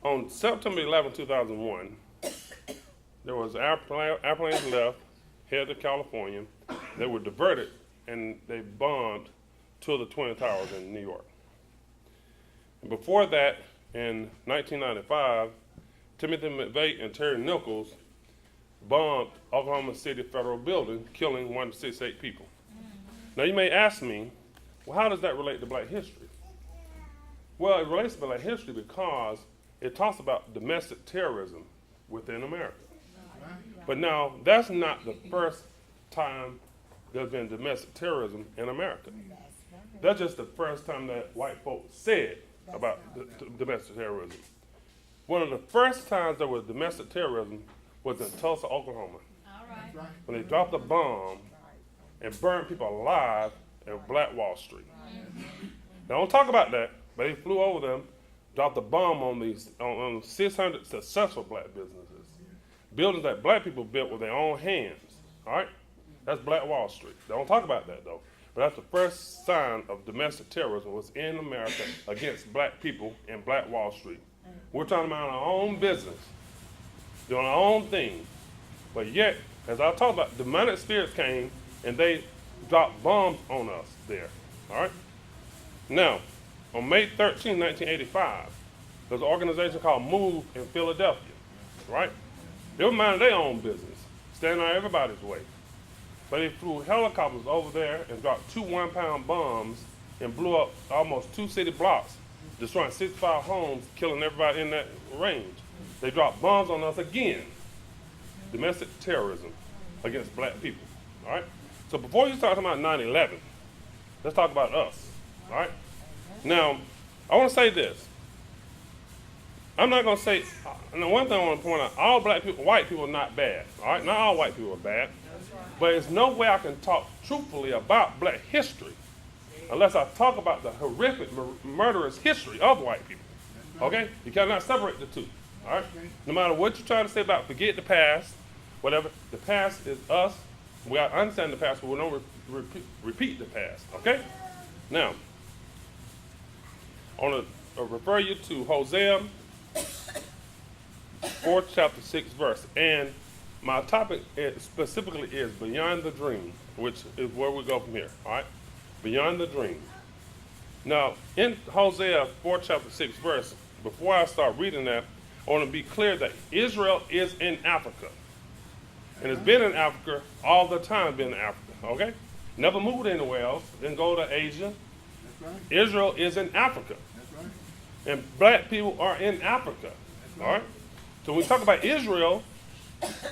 On September 11, 2001, there was airplanes left, headed to California. They were diverted, and they bombed two of the Twin Towers in New York. And before that, in 1995, Timothy McVeigh and Terry Nichols bombed Oklahoma City Federal Building, killing 168 people. Now you may ask me, well, how does that relate to black history? Well, it relates to black history because it talks about domestic terrorism within America. But now, that's not the first time there's been domestic terrorism in America. That's just the first time that white folks said about domestic terrorism. One of the first times there was domestic terrorism was in Tulsa, Oklahoma. When they dropped a bomb and burned people alive at Black Wall Street. Now, don't talk about that, but they flew over them, dropped a bomb on 600 successful black businesses. Buildings that black people built with their own hands. All right? That's Black Wall Street. They don't talk about that, though. But that's the first sign of domestic terrorism was in America against black people in Black Wall Street. We're talking about our own business, doing our own thing. But yet, as I talked about, demonic spirits came and they dropped bombs on us there. All right? Now, on May 13, 1985, there's an organization called MOVE in Philadelphia. Right? They were minding their own business, standing on everybody's way. But they flew helicopters over there and dropped 2 one-pound bombs and blew up almost 2 city blocks, destroying 65 homes, killing everybody in that range. They dropped bombs on us again. Domestic terrorism against black people. All right? So before you start talking about 9/11, let's talk about us. All right? Now, I want to say this. I'm not going to say, and one thing I want to point out, all black people, white people are not bad. All right? Not all white people are bad. But there's no way I can talk truthfully about black history unless I talk about the horrific, murderous history of white people. Okay? You cannot separate the two. All right? No matter what you're trying to say about forget the past, whatever, the past is us. We got to understand the past, but we don't repeat the past. Okay? Now, I want to refer you to Hosea 4th chapter 6 verse. And my topic specifically is Beyond the Dream, which is where we go from here. All right? Beyond the Dream. Now, in Hosea 4th chapter 6 verse, before I start reading that, I want to be clear that Israel is in Africa. And it's been in Africa all the time, been in Africa, okay? Never moved anywhere else, didn't go to Asia. That's right. Israel is in Africa. That's right. And black people are in Africa, right. All right? So when we talk about Israel,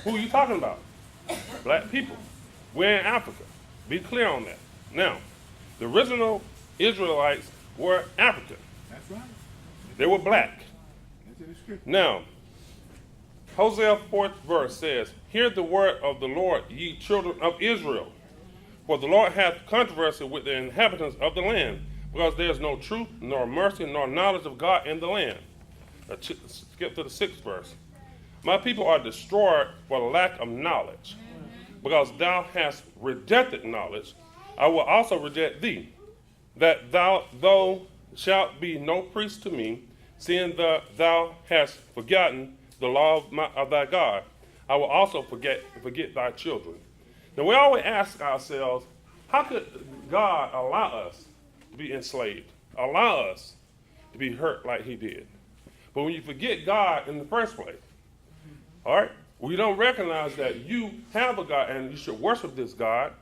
who are you talking about? Black people. We're in Africa. Be clear on that. Now, the original Israelites were African. That's right. They were black. That's in the scripture. Now, Hosea 4th verse says, Hear the word of the Lord, ye children of Israel. For the Lord hath controversy with the inhabitants of the land, because there is no truth, nor mercy, nor knowledge of God in the land. Skip to the 6th verse. My people are destroyed for the lack of knowledge. Because thou hast rejected knowledge, I will also reject thee, that thou shalt be no priest to me, seeing that thou hast forgotten the law of thy God. I will also forget thy children. Now we always ask ourselves, how could God allow us to be enslaved, allow us to be hurt like he did? But when you forget God in the first place, all right, we don't recognize that you have a God and you should worship this God,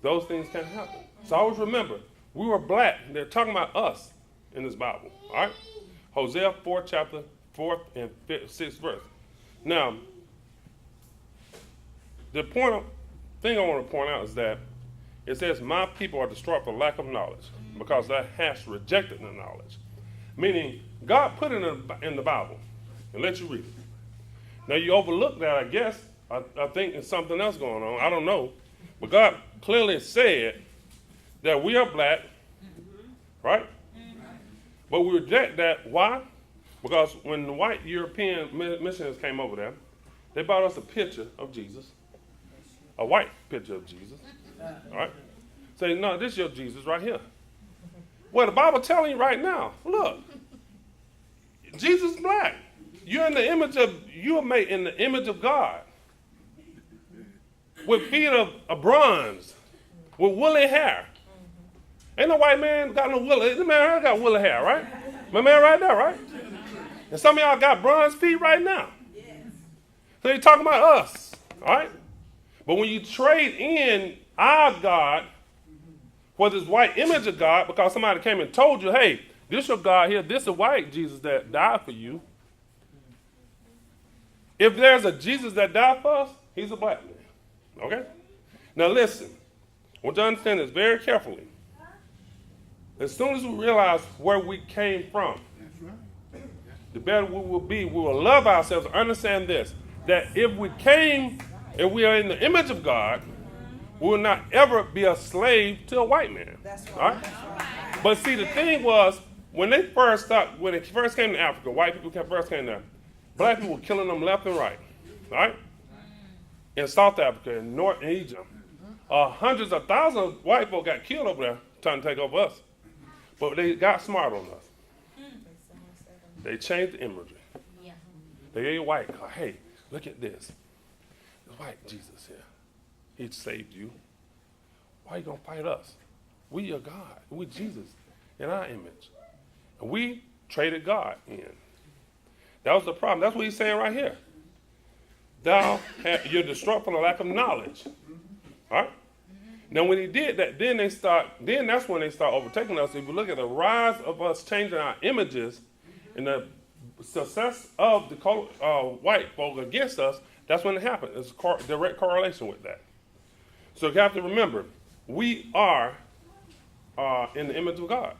those things can happen. So always remember, we were black. They're talking about us in this Bible. All right? Hosea 4th chapter 4th and 6th verse. Now, the thing I want to point out is that it says, my people are destroyed for lack of knowledge, because thou hast rejected the knowledge. Meaning, God put it in the Bible and let you read it. Now, you overlook that, I guess. I think there's something else going on. I don't know. But God clearly said that we are black, right? But we reject that. Why? Because when the white European missionaries came over there, they brought us a picture of Jesus, a white picture of Jesus. All right? Say, no, this is your Jesus right here. Well, the Bible telling you right now, look, Jesus is black. you are made in the image of God. With feet of bronze, with woolly hair. Ain't no white man got no woolly. This man got woolly hair, right? My man right there, right? And some of y'all got bronze feet right now. So you're talking about us, all right? But when you trade in our God for this white image of God, because somebody came and told you, hey, this your God here, this is a white Jesus that died for you. If there's a Jesus that died for us, he's a black man. Okay? Now listen, I want you to understand this very carefully. As soon as we realize where we came from, the better we will be. We will love ourselves. Understand this, that if we are in the image of God, we will not ever be a slave to a white man. That's right. All right? But see, the thing was, when they first came to Africa, white people first came there, black people were killing them left and right. All right? In South Africa, in North Egypt, hundreds of thousands of white folk got killed over there trying to take over us. But they got smart on us. They changed the imagery. Yeah. They gave white, hey, look at this. There's white Jesus here. He saved you. Why are you going to fight us? We your God. We Jesus in our image. And we traded God in. That was the problem. That's what he's saying right here. You're destroyed for the lack of knowledge. All right? Now, when he did that, then that's when they start overtaking us. If you look at the rise of us changing our images and the success of the white folk against us, that's when it happened. There's a direct correlation with that. So you have to remember, we are in the image of God.